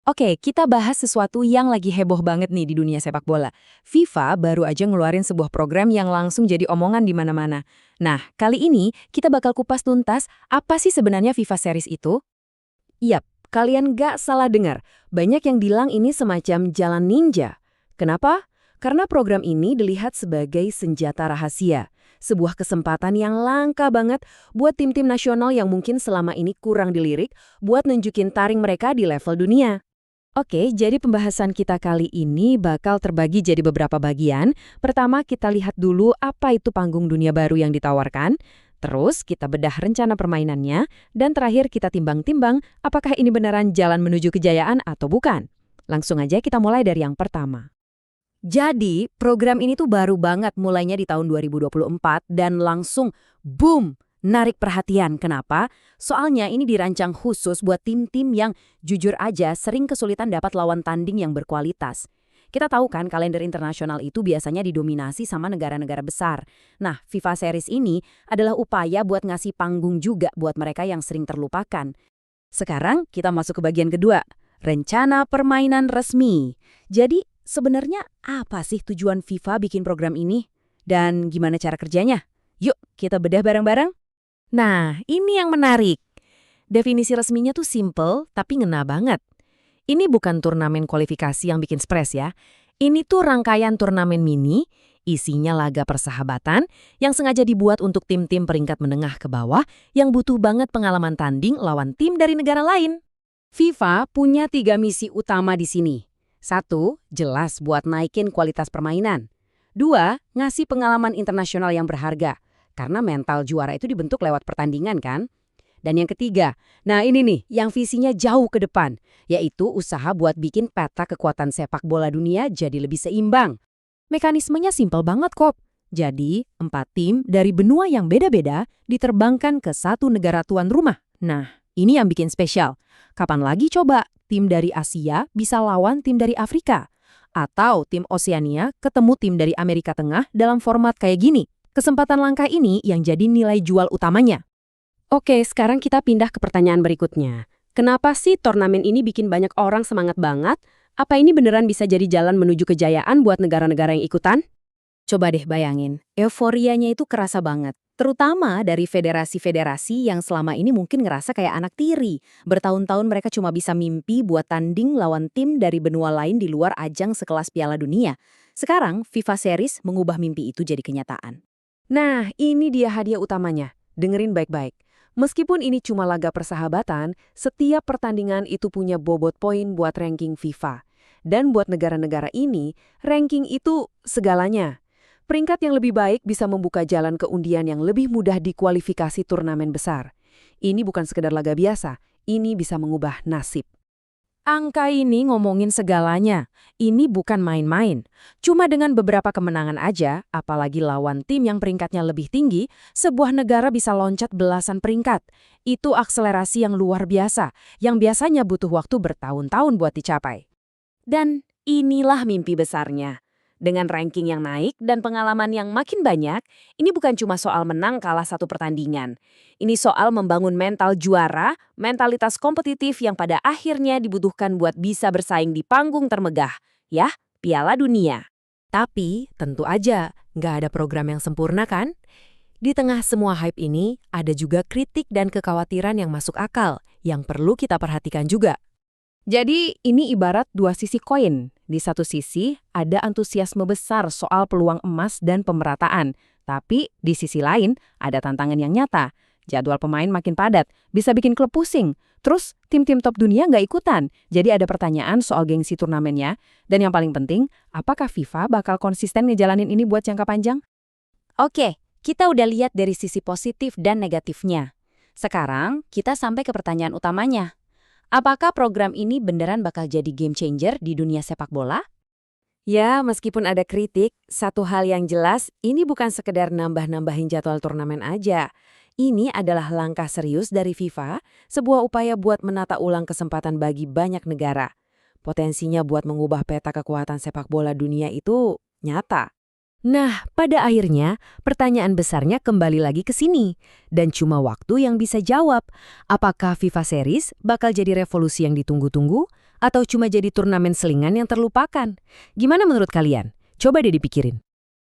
Oke, kita bahas sesuatu yang lagi heboh banget nih di dunia sepak bola. FIFA baru aja ngeluarin sebuah program yang langsung jadi omongan di mana-mana. Nah, kali ini kita bakal kupas tuntas apa sih sebenarnya FIFA Series itu? Yap, kalian gak salah dengar. Banyak yang bilang ini semacam jalan ninja. Kenapa? Karena program ini dilihat sebagai senjata rahasia. Sebuah kesempatan yang langka banget buat tim-tim nasional yang mungkin selama ini kurang dilirik buat nunjukin taring mereka di level dunia. Oke, jadi pembahasan kita kali ini bakal terbagi jadi beberapa bagian. Pertama, kita lihat dulu apa itu panggung dunia baru yang ditawarkan. Terus, kita bedah rencana permainannya. Dan terakhir, kita timbang-timbang apakah ini beneran jalan menuju kejayaan atau bukan. Langsung aja kita mulai dari yang pertama. Jadi, program ini tuh baru banget mulainya di tahun 2024 dan langsung boom! Narik perhatian. Kenapa? Soalnya ini dirancang khusus buat tim-tim yang jujur aja sering kesulitan dapat lawan tanding yang berkualitas. Kita tahu kan kalender internasional itu biasanya didominasi sama negara-negara besar. Nah, FIFA Series ini adalah upaya buat ngasih panggung juga buat mereka yang sering terlupakan. Sekarang kita masuk ke bagian kedua, rencana permainan resmi. Jadi, sebenarnya apa sih tujuan FIFA bikin program ini? Dan gimana cara kerjanya? Yuk, kita bedah bareng-bareng. Nah, ini yang menarik. Definisi resminya tuh simple, tapi ngena banget. Ini bukan turnamen kualifikasi yang bikin stres ya. Ini tuh rangkaian turnamen mini, isinya laga persahabatan yang sengaja dibuat untuk tim-tim peringkat menengah ke bawah yang butuh banget pengalaman tanding lawan tim dari negara lain. FIFA punya 3 misi utama di sini. 1, jelas buat naikin kualitas permainan. 2, ngasih pengalaman internasional yang berharga. Karena mental juara itu dibentuk lewat pertandingan kan? Dan yang ketiga, nah ini nih yang visinya jauh ke depan, yaitu usaha buat bikin peta kekuatan sepak bola dunia jadi lebih seimbang. Mekanismenya simpel banget kok. Jadi, 4 tim dari benua yang beda-beda diterbangkan ke satu negara tuan rumah. Nah, ini yang bikin spesial. Kapan lagi coba tim dari Asia bisa lawan tim dari Afrika? Atau tim Oseania ketemu tim dari Amerika Tengah dalam format kayak gini? Kesempatan langka ini yang jadi nilai jual utamanya. Oke, sekarang kita pindah ke pertanyaan berikutnya. Kenapa sih turnamen ini bikin banyak orang semangat banget? Apa ini beneran bisa jadi jalan menuju kejayaan buat negara-negara yang ikutan? Coba deh bayangin, euforianya itu kerasa banget. Terutama dari federasi-federasi yang selama ini mungkin ngerasa kayak anak tiri. Bertahun-tahun mereka cuma bisa mimpi buat tanding lawan tim dari benua lain di luar ajang sekelas Piala Dunia. Sekarang, FIFA Series mengubah mimpi itu jadi kenyataan. Nah, ini dia hadiah utamanya. Dengerin baik-baik. Meskipun ini cuma laga persahabatan, setiap pertandingan itu punya bobot poin buat ranking FIFA. Dan buat negara-negara ini, ranking itu segalanya. Peringkat yang lebih baik bisa membuka jalan ke undian yang lebih mudah di kualifikasi turnamen besar. Ini bukan sekedar laga biasa, ini bisa mengubah nasib. Angka ini ngomongin segalanya. Ini bukan main-main. Cuma dengan beberapa kemenangan aja, apalagi lawan tim yang peringkatnya lebih tinggi, sebuah negara bisa loncat belasan peringkat. Itu akselerasi yang luar biasa, yang biasanya butuh waktu bertahun-tahun buat dicapai. Dan inilah mimpi besarnya. Dengan ranking yang naik dan pengalaman yang makin banyak, ini bukan cuma soal menang kalah satu pertandingan. Ini soal membangun mental juara, mentalitas kompetitif yang pada akhirnya dibutuhkan buat bisa bersaing di panggung termegah, ya, Piala Dunia. Tapi tentu aja nggak ada program yang sempurna kan? Di tengah semua hype ini, ada juga kritik dan kekhawatiran yang masuk akal, yang perlu kita perhatikan juga. Jadi ini ibarat dua sisi koin. Di satu sisi ada antusiasme besar soal peluang emas dan pemerataan. Tapi di sisi lain ada tantangan yang nyata. Jadwal pemain makin padat, bisa bikin klub pusing. Terus tim-tim top dunia nggak ikutan. Jadi ada pertanyaan soal gengsi turnamennya. Dan yang paling penting, apakah FIFA bakal konsisten ngejalanin ini buat jangka panjang? Oke, kita udah lihat dari sisi positif dan negatifnya. Sekarang kita sampai ke pertanyaan utamanya. Apakah program ini beneran bakal jadi game changer di dunia sepak bola? Ya, meskipun ada kritik, satu hal yang jelas, ini bukan sekedar nambah-nambahin jadwal turnamen aja. Ini adalah langkah serius dari FIFA, sebuah upaya buat menata ulang kesempatan bagi banyak negara. Potensinya buat mengubah peta kekuatan sepak bola dunia itu nyata. Nah, pada akhirnya, pertanyaan besarnya kembali lagi ke sini. Dan cuma waktu yang bisa jawab, apakah FIFA Series bakal jadi revolusi yang ditunggu-tunggu, atau cuma jadi turnamen selingan yang terlupakan? Gimana menurut kalian? Coba deh dipikirin.